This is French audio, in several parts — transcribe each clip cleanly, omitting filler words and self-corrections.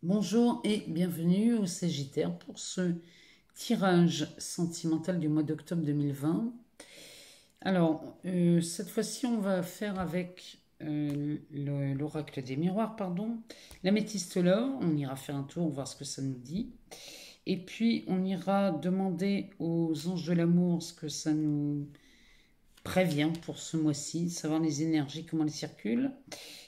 Bonjour et bienvenue au Sagittaire pour ce tirage sentimental du mois d'octobre 2020. Alors, cette fois-ci, on va faire avec l'oracle des miroirs, pardon, l'améthyste l'or. On ira faire un tour, voir ce que ça nous dit. Et puis, on ira demander aux anges de l'amour ce que ça nous prévient pour ce mois-ci, savoir les énergies, comment elles circulent.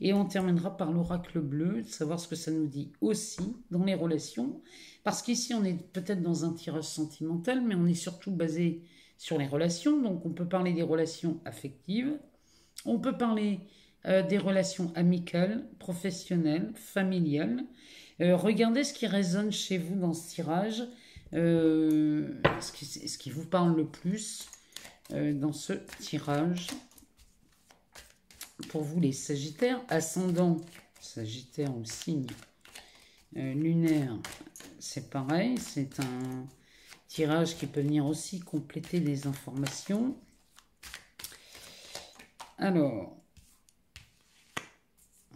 Et on terminera par l'oracle bleu, de savoir ce que ça nous dit aussi dans les relations. Parce qu'ici, on est peut-être dans un tirage sentimental, mais on est surtout basé sur les relations. Donc, on peut parler des relations affectives. On peut parler des relations amicales, professionnelles, familiales. Regardez ce qui résonne chez vous dans ce tirage. Ce qui vous parle le plus dans ce tirage. Pour vous les Sagittaires, ascendant Sagittaire ou signe lunaire, c'est pareil, c'est un tirage qui peut venir aussi compléter des informations. Alors,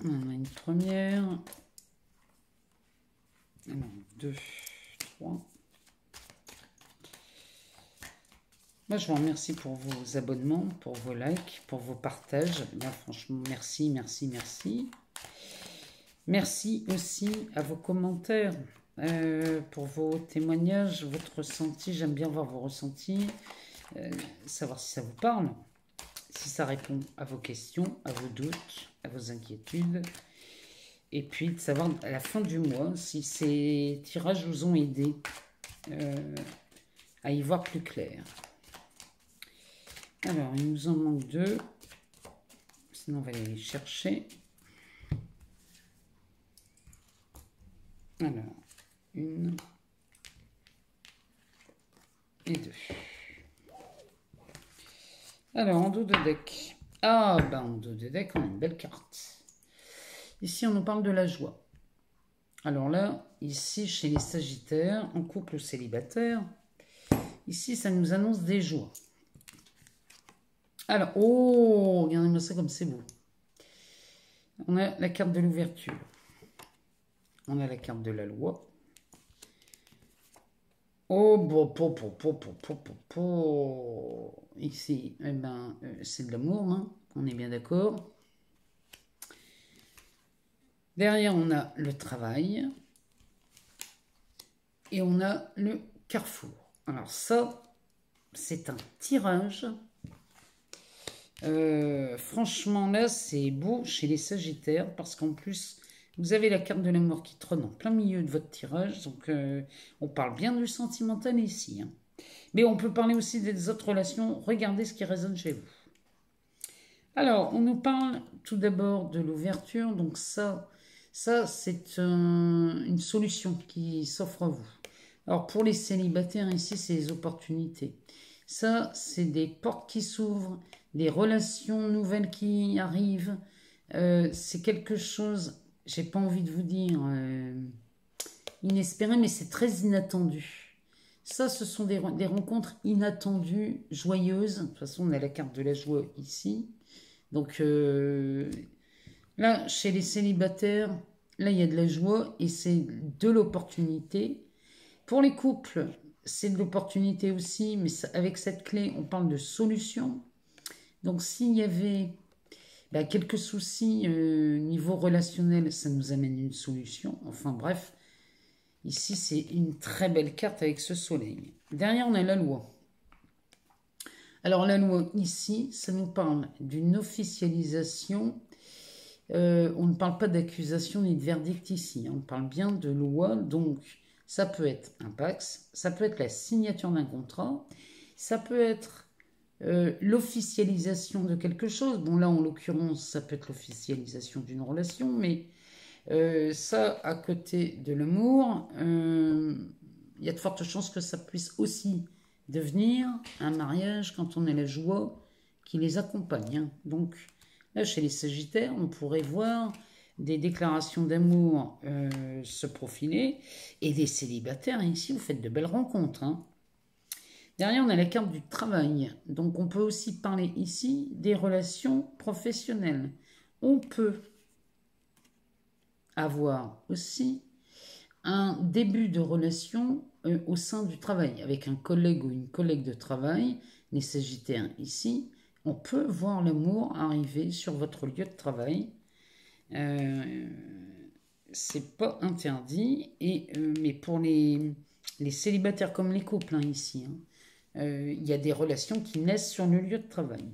on a une première, alors 2, 3. Moi, je vous remercie pour vos abonnements, pour vos likes, pour vos partages. Bien, franchement, merci, merci, merci. Merci aussi à vos commentaires, pour vos témoignages, votre ressenti. J'aime bien voir vos ressentis, savoir si ça vous parle, si ça répond à vos questions, à vos doutes, à vos inquiétudes. Et puis de savoir à la fin du mois si ces tirages vous ont aidé à y voir plus clair. Alors, il nous en manque 2. Sinon, on va aller les chercher. Alors, 1 et 2. Alors, en dos de deck. Ah, ben, en dos de deck, on a une belle carte. Ici, on nous parle de la joie. Alors là, ici, chez les Sagittaires, en couple ou célibataire, ici, ça nous annonce des joies. Alors, oh, regardez-moi ça comme c'est beau. On a la carte de l'ouverture. On a la carte de la loi. Oh, bon, ici, eh ben, c'est de l'amour, hein, on est bien d'accord. Derrière, on a le travail. Et on a le carrefour. Alors ça, c'est un tirage. Franchement, là, c'est beau chez les Sagittaires parce qu'en plus, vous avez la carte de l'amour qui trône en plein milieu de votre tirage. Donc, on parle bien du sentimental ici, hein. Mais on peut parler aussi des autres relations. Regardez ce qui résonne chez vous. Alors, on nous parle tout d'abord de l'ouverture. Donc ça c'est une solution qui s'offre à vous. Alors, pour les célibataires, ici, c'est les opportunités. Ça, c'est des portes qui s'ouvrent, des relations nouvelles qui arrivent. C'est quelque chose, j'ai pas envie de vous dire inespéré, mais c'est très inattendu. Ça, ce sont des rencontres inattendues, joyeuses. De toute façon, on a la carte de la joie ici. Donc là, chez les célibataires, là, il y a de la joie et c'est de l'opportunité. Pour les couples, c'est de l'opportunité aussi, mais avec cette clé, on parle de solution. Donc, s'il y avait quelques soucis niveau relationnel, ça nous amène une solution. Enfin, bref, ici, c'est une très belle carte avec ce soleil. Derrière, on a la loi. Alors, la loi, ici, ça nous parle d'une officialisation. On ne parle pas d'accusation ni de verdict ici. On parle bien de loi, donc ça peut être un Pax, ça peut être la signature d'un contrat, ça peut être l'officialisation de quelque chose. Bon, là, en l'occurrence, ça peut être l'officialisation d'une relation, mais ça, à côté de l'amour, il y a de fortes chances que ça puisse aussi devenir un mariage quand on a la joie qui les accompagne, hein. Donc, là, chez les Sagittaires, on pourrait voir des déclarations d'amour se profiler et des célibataires. Et ici, vous faites de belles rencontres, hein. Derrière, on a la carte du travail. Donc, on peut aussi parler ici des relations professionnelles. On peut avoir aussi un début de relation au sein du travail, avec un collègue ou une collègue de travail, les Sagittaires ici, on peut voir l'amour arriver sur votre lieu de travail. C'est pas interdit, mais pour les célibataires comme les couples ici, il y a des relations qui naissent sur le lieu de travail.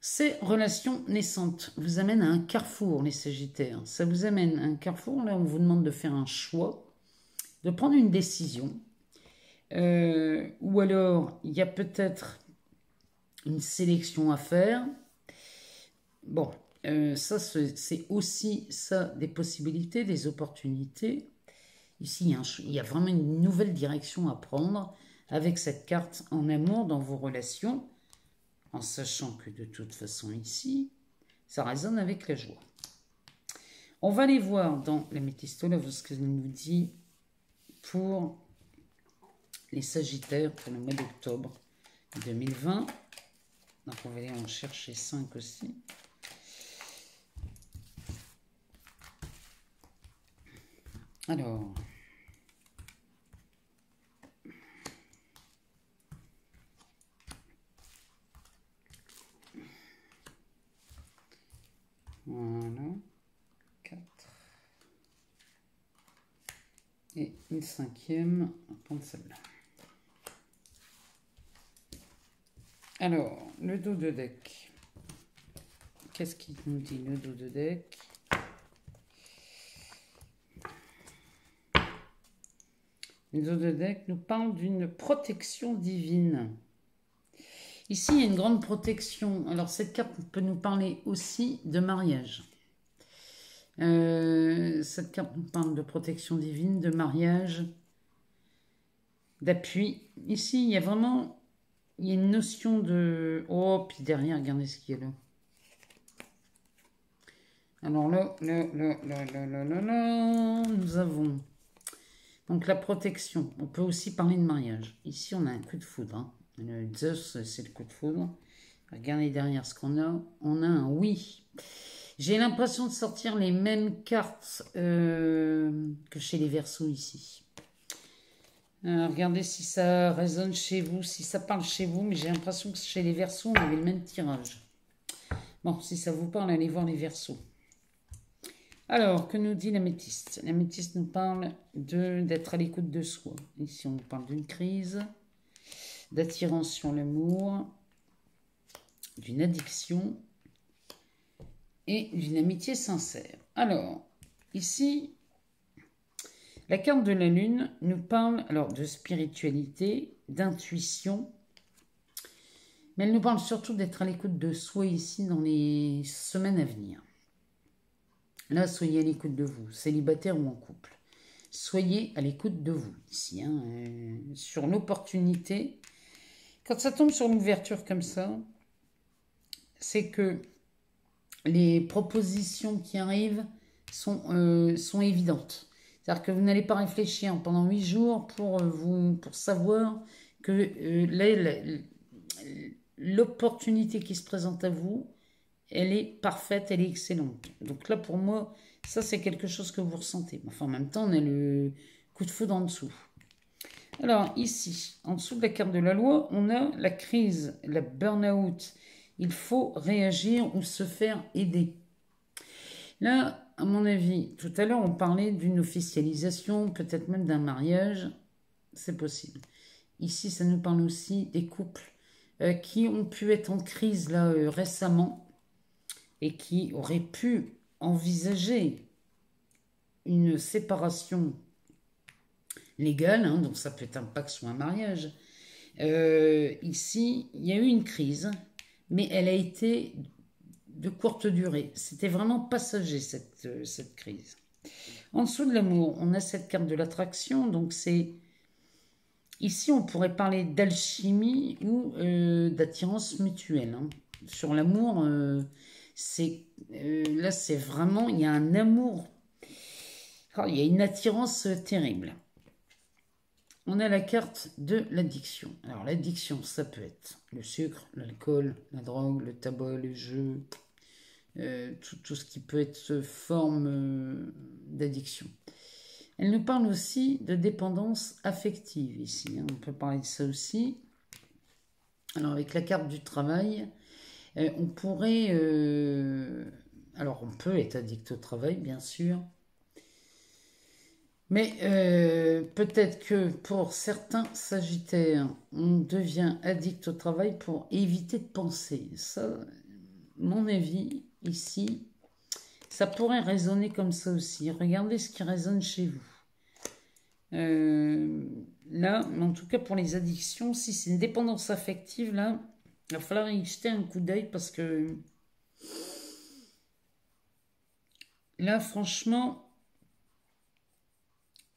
Ces relations naissantes vous amènent à un carrefour, les Sagittaires. Ça vous amène à un carrefour, là on vous demande de faire un choix, de prendre une décision. Ou alors, il y a peut-être une sélection à faire. Bon, ça c'est aussi ça des possibilités, des opportunités. Ici, il y a vraiment une nouvelle direction à prendre avec cette carte en amour dans vos relations, en sachant que de toute façon ici, ça résonne avec la joie. On va aller voir dans la métistole ce qu'elle nous dit pour les Sagittaires pour le mois d'octobre 2020. Donc on va aller en chercher 5 aussi. Alors, voilà, 4. Et une 5e, on va prendre celle-là. Alors, le dos de deck. Qu'est-ce qu'il nous dit, le dos de deck? Le dos de deck nous parle d'une protection divine. Ici, il y a une grande protection. Alors, cette carte peut nous parler aussi de mariage. Cette carte nous parle de protection divine, de mariage, d'appui. Ici, il y a vraiment une notion de... Oh, puis derrière, regardez ce qu'il y a là. Alors là, nous avons donc la protection. On peut aussi parler de mariage. Ici, on a un coup de foudre. Hein. Le Zeus, c'est le coup de foudre. Regardez derrière ce qu'on a. On a un oui. J'ai l'impression de sortir les mêmes cartes que chez les Verseaux ici. Regardez si ça résonne chez vous, si ça parle chez vous, mais j'ai l'impression que chez les Verseaux, on avait le même tirage. Bon, si ça vous parle, allez voir les Verseaux. Alors, que nous dit l'améthyste? L'améthyste nous parle d'être à l'écoute de soi. Ici, on nous parle d'une crise, d'attirance sur l'amour, d'une addiction et d'une amitié sincère. Alors, ici, la carte de la Lune nous parle alors de spiritualité, d'intuition, mais elle nous parle surtout d'être à l'écoute de soi ici dans les semaines à venir. Là, soyez à l'écoute de vous, célibataire ou en couple. Soyez à l'écoute de vous ici, sur l'opportunité. Quand ça tombe sur l'ouverture comme ça, c'est que les propositions qui arrivent sont évidentes. C'est-à-dire que vous n'allez pas réfléchir pendant 8 jours pour savoir que l'opportunité qui se présente à vous, elle est parfaite, elle est excellente. Donc là, pour moi, ça, c'est quelque chose que vous ressentez. Enfin, en même temps, on a le coup de foudre en dessous. Alors, ici, en dessous de la carte de la loi, on a la crise, la burn-out. Il faut réagir ou se faire aider. Là, à mon avis, tout à l'heure, on parlait d'une officialisation, peut-être même d'un mariage. C'est possible. Ici, ça nous parle aussi des couples qui ont pu être en crise là récemment et qui auraient pu envisager une séparation légale, donc ça peut être un pacte ou un mariage. Ici, il y a eu une crise, mais elle a été de courte durée. C'était vraiment passager cette crise. En dessous de l'amour, on a cette carte de l'attraction, donc c'est... Ici, on pourrait parler d'alchimie ou d'attirance mutuelle. Sur l'amour, là, c'est vraiment... Il y a un amour... Il y a une attirance terrible. On a la carte de l'addiction. Alors, l'addiction, ça peut être le sucre, l'alcool, la drogue, le tabac, le jeu, tout ce qui peut être forme d'addiction. Elle nous parle aussi de dépendance affective ici. Hein. On peut parler de ça aussi. Alors avec la carte du travail, on pourrait... alors on peut être addict au travail, bien sûr. Mais peut-être que pour certains Sagittaires, on devient addict au travail pour éviter de penser. Ça, mon avis, ici, ça pourrait résonner comme ça aussi. Regardez ce qui résonne chez vous. Là, en tout cas pour les addictions, si c'est une dépendance affective, là, il va falloir y jeter un coup d'œil parce que là, franchement,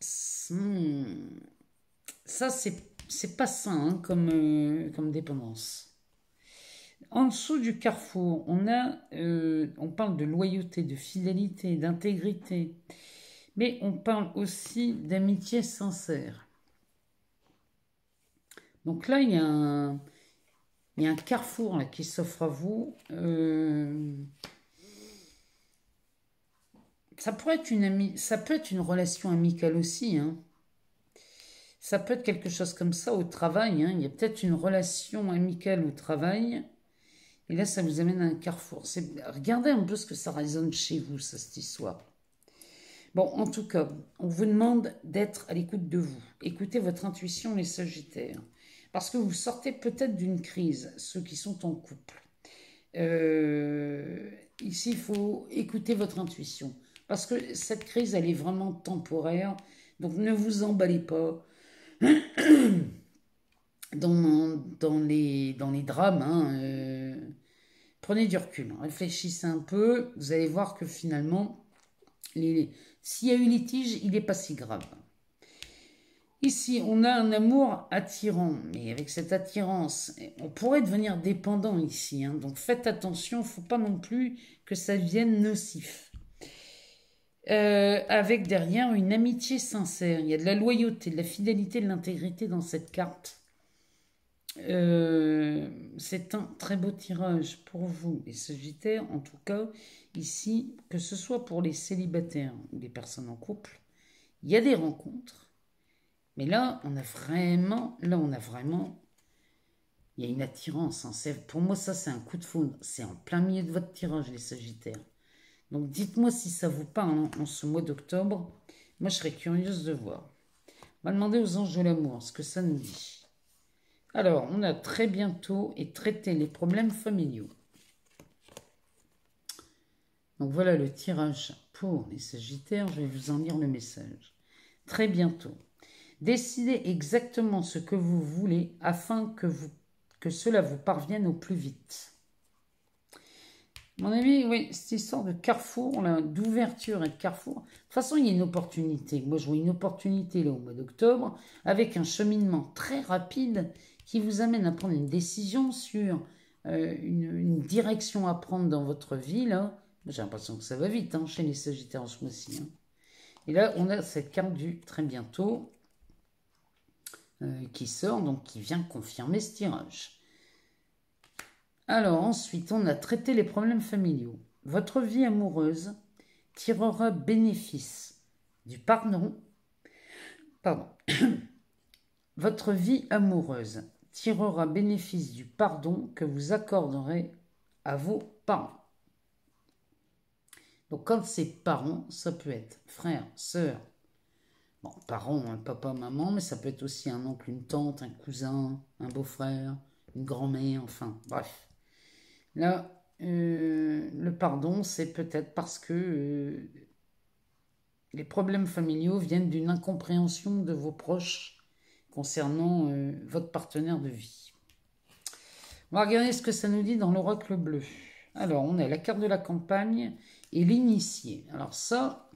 ça, c'est pas sain hein, comme dépendance. En dessous du carrefour, on parle de loyauté, de fidélité, d'intégrité, mais on parle aussi d'amitié sincère. Donc là, il y a un carrefour là, qui s'offre à vous. Ça peut être une relation amicale aussi. Hein. Ça peut être quelque chose comme ça au travail. Hein. Il y a peut-être une relation amicale au travail. Et là, ça vous amène à un carrefour. Regardez un peu ce que ça résonne chez vous, ça, cette histoire. Bon, en tout cas, on vous demande d'être à l'écoute de vous. Écoutez votre intuition, les Sagittaires. Parce que vous sortez peut-être d'une crise, ceux qui sont en couple. Ici, il faut écouter votre intuition. Parce que cette crise, elle est vraiment temporaire. Donc, ne vous emballez pas dans les drames. Hein, prenez du recul, réfléchissez un peu. Vous allez voir que finalement, s'il y a eu litige, il n'est pas si grave. Ici, on a un amour attirant, mais avec cette attirance, on pourrait devenir dépendant ici. Hein, donc faites attention, il ne faut pas non plus que ça devienne nocif. Avec derrière une amitié sincère, il y a de la loyauté, de la fidélité, de l'intégrité dans cette carte. C'est un très beau tirage pour vous, les Sagittaires, en tout cas, ici, que ce soit pour les célibataires ou les personnes en couple, il y a des rencontres. Mais là, on a vraiment, il y a une attirance. Hein. Pour moi, ça, c'est un coup de foudre. C'est en plein milieu de votre tirage, les Sagittaires. Donc, dites-moi si ça vous parle en ce mois d'octobre. Moi, je serais curieuse de voir. On va demander aux anges de l'amour ce que ça nous dit. Alors, on a très bientôt et traité les problèmes familiaux. Donc, voilà le tirage pour les Sagittaires. Je vais vous en lire le message. Très bientôt. Décidez exactement ce que vous voulez afin que cela vous parvienne au plus vite. Mon ami, oui, cette histoire de carrefour, d'ouverture et de carrefour. De toute façon, il y a une opportunité. Moi, je vois une opportunité là au mois d'octobre avec un cheminement très rapide qui vous amène à prendre une décision sur une direction à prendre dans votre vie. J'ai l'impression que ça va vite hein, chez les Sagittaires en ce mois-ci. Hein. Et là, on a cette carte du très bientôt. Qui sort, donc qui vient confirmer ce tirage. Alors ensuite, on a traité les problèmes familiaux. Votre vie amoureuse tirera bénéfice du pardon. Votre vie amoureuse tirera bénéfice du pardon que vous accorderez à vos parents. Donc quand c'est parents, ça peut être frère, sœur, bon, parents, un papa, maman, mais ça peut être aussi un oncle, une tante, un cousin, un beau-frère, une grand-mère, enfin, bref. Là, le pardon, c'est peut-être parce que les problèmes familiaux viennent d'une incompréhension de vos proches concernant votre partenaire de vie. On va regarder ce que ça nous dit dans l'oracle bleu. Alors, on a la carte de la campagne et l'initié. Alors ça,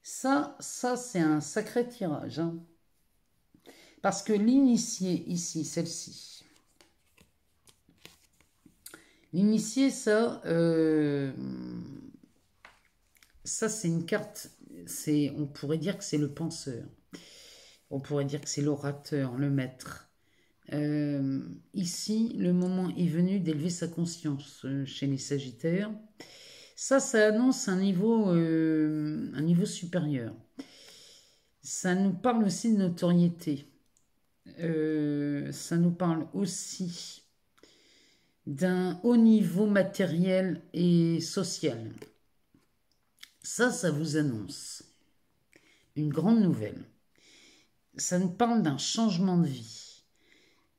c'est un sacré tirage. Hein. Parce que l'initié, ici, celle-ci. L'initié, ça c'est une carte, on pourrait dire que c'est le penseur. On pourrait dire que c'est l'orateur, le maître. Ici, le moment est venu d'élever sa conscience chez les Sagittaires. Ça annonce un niveau niveau supérieur. Ça nous parle aussi de notoriété. Ça nous parle aussi d'un haut niveau matériel et social. Ça vous annonce une grande nouvelle. Ça nous parle d'un changement de vie.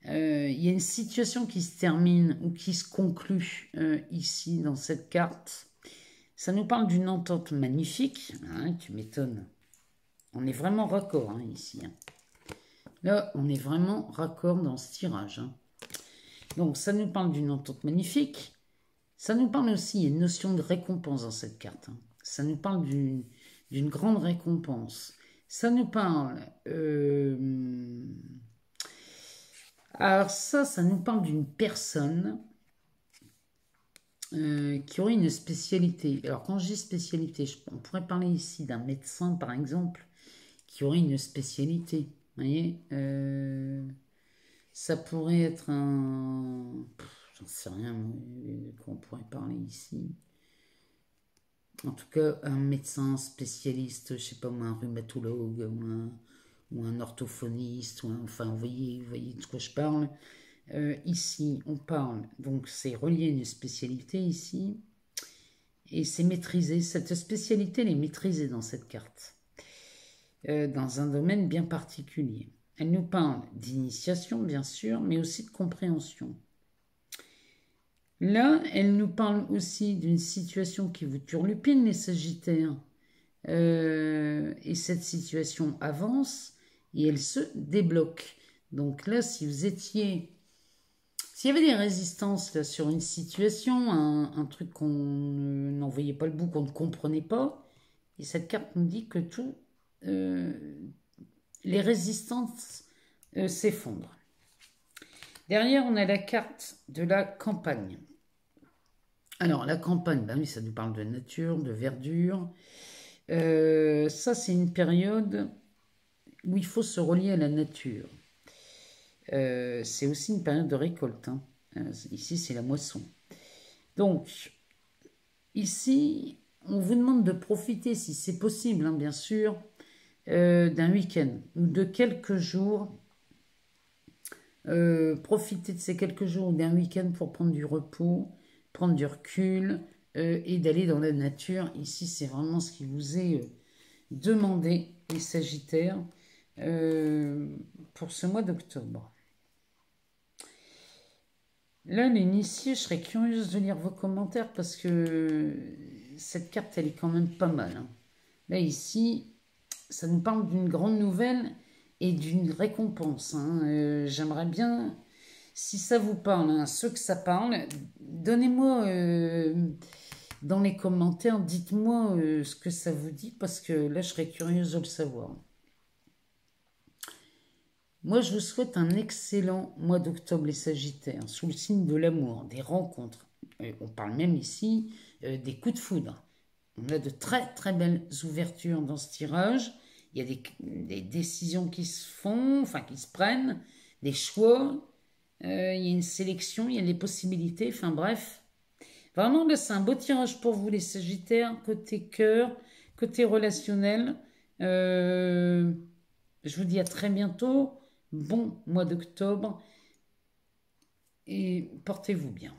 Il y a une situation qui se termine ou qui se conclut ici dans cette carte. Ça nous parle d'une entente magnifique. Hein, tu m'étonnes. On est vraiment raccord hein, ici. Hein. Là, on est vraiment raccord dans ce tirage. Hein. Donc, ça nous parle d'une entente magnifique. Ça nous parle aussi, il y a une notion de récompense dans cette carte. Hein. Ça nous parle d'une grande récompense. Ça nous parle... Alors ça nous parle d'une personne qui aurait une spécialité. Alors quand je dis spécialité, on pourrait parler ici d'un médecin par exemple, qui aurait une spécialité. Vous voyez ça pourrait être un... J'en sais rien, qu'on pourrait parler ici. En tout cas, un médecin spécialiste, je sais pas moi, un rhumatologue ou un orthophoniste, enfin, vous voyez de quoi je parle. Ici, on parle, donc c'est relié à une spécialité ici, et c'est maîtrisé. Cette spécialité, elle est maîtrisée dans cette carte, dans un domaine bien particulier. Elle nous parle d'initiation, bien sûr, mais aussi de compréhension. Là, elle nous parle aussi d'une situation qui vous turlupine, les Sagittaires. Et cette situation avance et elle se débloque. Donc là, si vous étiez... S'il y avait des résistances là, sur une situation, un truc qu'on n'en voyait pas le bout, qu'on ne comprenait pas, et cette carte nous dit que tout... les résistances s'effondrent. Derrière, on a la carte de la campagne. Alors, la campagne, ben oui, ça nous parle de nature, de verdure. Ça, c'est une période où il faut se relier à la nature. C'est aussi une période de récolte. Hein. Ici, c'est la moisson. Donc, ici, on vous demande de profiter, si c'est possible, hein, bien sûr, d'un week-end ou de quelques jours. Profitez de ces quelques jours ou d'un week-end pour prendre du repos, prendre du recul et d'aller dans la nature. Ici, c'est vraiment ce qui vous est demandé, les Sagittaires, pour ce mois d'octobre. Là, l'initié, je serais curieuse de lire vos commentaires parce que cette carte, elle est quand même pas mal. Hein. Là, ici, ça nous parle d'une grande nouvelle et d'une récompense. Hein. J'aimerais bien, si ça vous parle, hein, ceux que ça parle, donnez-moi dans les commentaires, dites-moi ce que ça vous dit parce que là, je serais curieuse de le savoir. Moi, je vous souhaite un excellent mois d'octobre, les Sagittaires, sous le signe de l'amour, des rencontres. On parle même ici des coups de foudre. On a de très très belles ouvertures dans ce tirage. Il y a des décisions qui se font, enfin qui se prennent, des choix. Il y a une sélection, il y a des possibilités. Enfin bref, vraiment là c'est un beau tirage pour vous les Sagittaires, côté cœur, côté relationnel. Je vous dis à très bientôt. Bon mois d'octobre et portez-vous bien.